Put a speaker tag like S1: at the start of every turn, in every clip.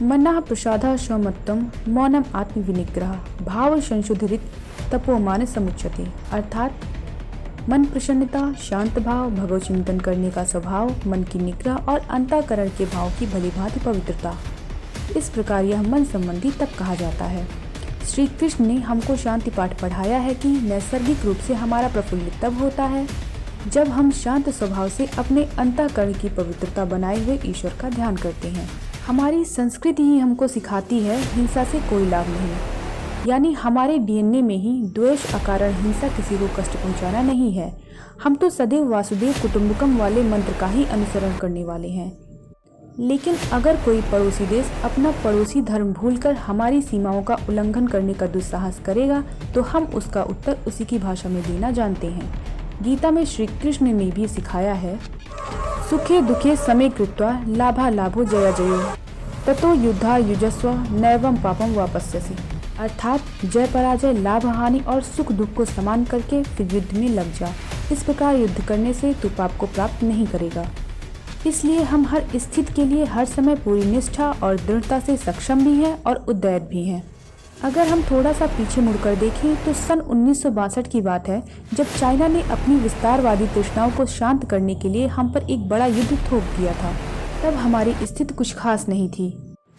S1: मन्नः प्रसादः स्वमत्तम मौनम आत्मविनिग्रह भाव संशोधित तपोमान समुच्यते। अर्थात मन प्रसन्नता, शांत भाव, भगवत चिंतन करने का स्वभाव, मन की निग्रह और अंतःकरण के भाव की भलीभांति पवित्रता। इस प्रकार यह मन संबंधी तप कहा जाता है। श्री कृष्ण ने हमको शांति पाठ पढ़ाया है कि नैसर्गिक रूप से हमारा प्रफुल्लित तब होता है जब हम शांत स्वभाव से अपने अंतःकरण की पवित्रता बनाए हुए ईश्वर का ध्यान करते हैं। हमारी संस्कृति ही हमको सिखाती है हिंसा से कोई लाभ नहीं, यानी हमारे डीएनए में ही द्वेष अकारण हिंसा किसी को कष्ट पहुंचाना नहीं है। हम तो सदैव वासुदेव कुटुंबकम वाले मंत्र का ही अनुसरण करने वाले हैं। लेकिन अगर कोई पड़ोसी देश अपना पड़ोसी धर्म भूलकर हमारी सीमाओं का उल्लंघन करने का दुस्साहस करेगा तो हम उसका उत्तर उसी की भाषा में देना जानते हैं। गीता में श्री कृष्ण ने भी सिखाया है, सुखे दुखे समे कृत्वा लाभा लाभो जया जयो ततो युद्धा युजस्व नैवम पापम वापस्यसि। अर्थात जय पराजय, लाभ हानि और सुख दुख को समान करके फिर युद्ध में लग जा। इस प्रकार युद्ध करने से तू पाप को प्राप्त नहीं करेगा। इसलिए हम हर स्थिति के लिए हर समय पूरी निष्ठा और दृढ़ता से सक्षम भी हैं और उद्यत भी हैं। अगर हम थोड़ा सा पीछे मुड़कर देखें तो सन 1962 की बात है, जब चाइना ने अपनी विस्तारवादी तृष्णाओं को शांत करने के लिए हम पर एक बड़ा युद्ध थोप दिया था। तब हमारी स्थिति कुछ खास नहीं थी।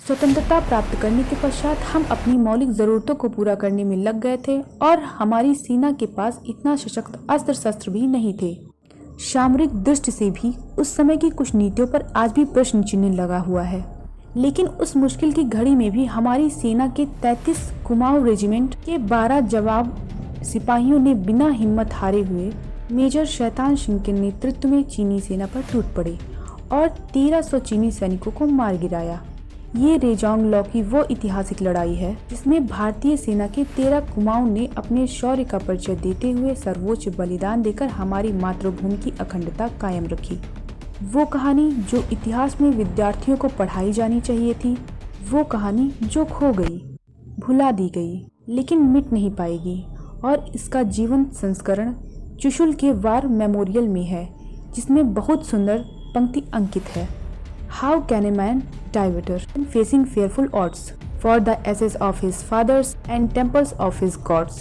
S1: स्वतंत्रता प्राप्त करने के पश्चात हम अपनी मौलिक जरूरतों को पूरा करने में लग गए थे और हमारी सेना के पास इतना सशक्त अस्त्र शस्त्र भी नहीं थे। सामरिक दृष्टि से भी उस समय की कुछ नीतियों पर आज भी प्रश्न चिन्ह लगा हुआ है। लेकिन उस मुश्किल की घड़ी में भी हमारी सेना के 33 कुमाऊं रेजिमेंट के 12 जवाब सिपाहियों ने बिना हिम्मत हारे हुए मेजर शैतान सिंह के नेतृत्व में चीनी सेना पर टूट पड़े और 1300 चीनी सैनिकों को मार गिराया। ये रेजोंग लॉ की वो ऐतिहासिक लड़ाई है जिसमें भारतीय सेना के 13 कुमाऊं ने अपने शौर्य का परिचय देते हुए सर्वोच्च बलिदान देकर हमारी मातृभूमि की अखंडता कायम रखी। वो कहानी जो इतिहास में विद्यार्थियों को पढ़ाई जानी चाहिए थी, वो कहानी जो खो गई, भुला दी गई, लेकिन मिट नहीं पाएगी। और इसका जीवंत संस्करण चुशुल के वार मेमोरियल में है, जिसमें बहुत सुंदर पंक्ति अंकित है। How can a man die better in facing fearful odds for the ashes of his fathers and temples of his gods,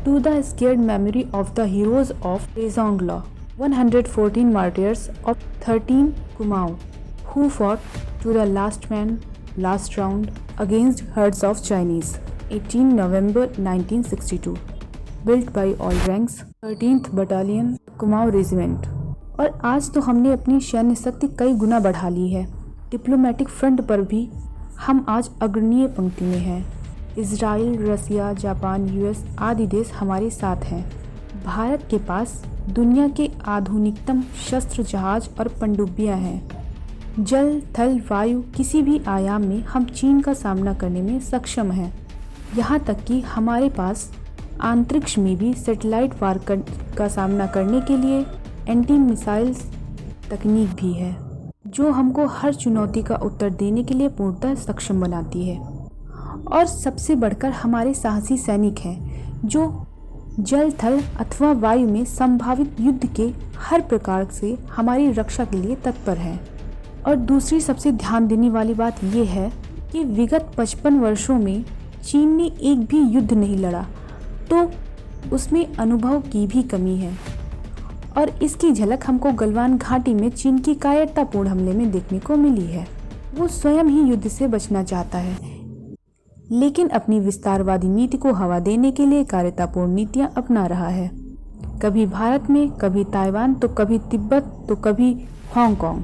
S1: to the scared memory of the heroes of Rezongla, 114 martyrs of 13 Kumaon, who fought to the last man, last round against herds of Chinese, 18 November 1962, built by all ranks, 13th Battalion, Kumaon Regiment। और आज तो हमने अपनी सैन्य शक्ति कई गुना बढ़ा ली है। डिप्लोमेटिक फ्रंट पर भी हम आज अग्रणीय पंक्ति में हैं। इजराइल, रसिया, जापान, यूएस आदि देश हमारे साथ हैं। भारत के पास दुनिया के आधुनिकतम शस्त्र, जहाज और पनडुब्बियां हैं। जल, थल, वायु किसी भी आयाम में हम चीन का सामना करने में सक्षम हैं। यहाँ तक कि हमारे पास अंतरिक्ष में भी सैटेलाइट वार का सामना करने के लिए एंटी मिसाइल्स तकनीक भी है, जो हमको हर चुनौती का उत्तर देने के लिए पूर्णतः सक्षम बनाती है। और सबसे बढ़कर हमारे साहसी सैनिक हैं, जो जल, थल अथवा वायु में संभावित युद्ध के हर प्रकार से हमारी रक्षा के लिए तत्पर हैं। और दूसरी सबसे ध्यान देने वाली बात यह है कि विगत 55 वर्षों में चीन ने एक भी युद्ध नहीं लड़ा, तो उसमें अनुभव की भी कमी है। और इसकी झलक हमको गलवान घाटी में चीन की कायरतापूर्ण हमले में देखने को मिली है। वो स्वयं ही युद्ध से बचना चाहता है, लेकिन अपनी विस्तारवादी नीति को हवा देने के लिए कायरतापूर्ण नीतियां अपना रहा है। कभी भारत में, कभी ताइवान, तो कभी तिब्बत, तो कभी हांगकांग।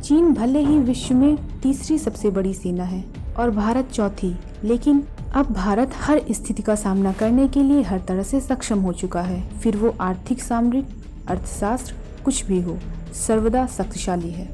S1: चीन भले ही विश्व में तीसरी सबसे बड़ी सेना है और भारत चौथी, लेकिन अब भारत हर स्थिति का सामना करने के लिए हर तरह से सक्षम हो चुका है। फिर वो आर्थिक, सामरिक, अर्थशास्त्र कुछ भी हो, सर्वदा शक्तिशाली है।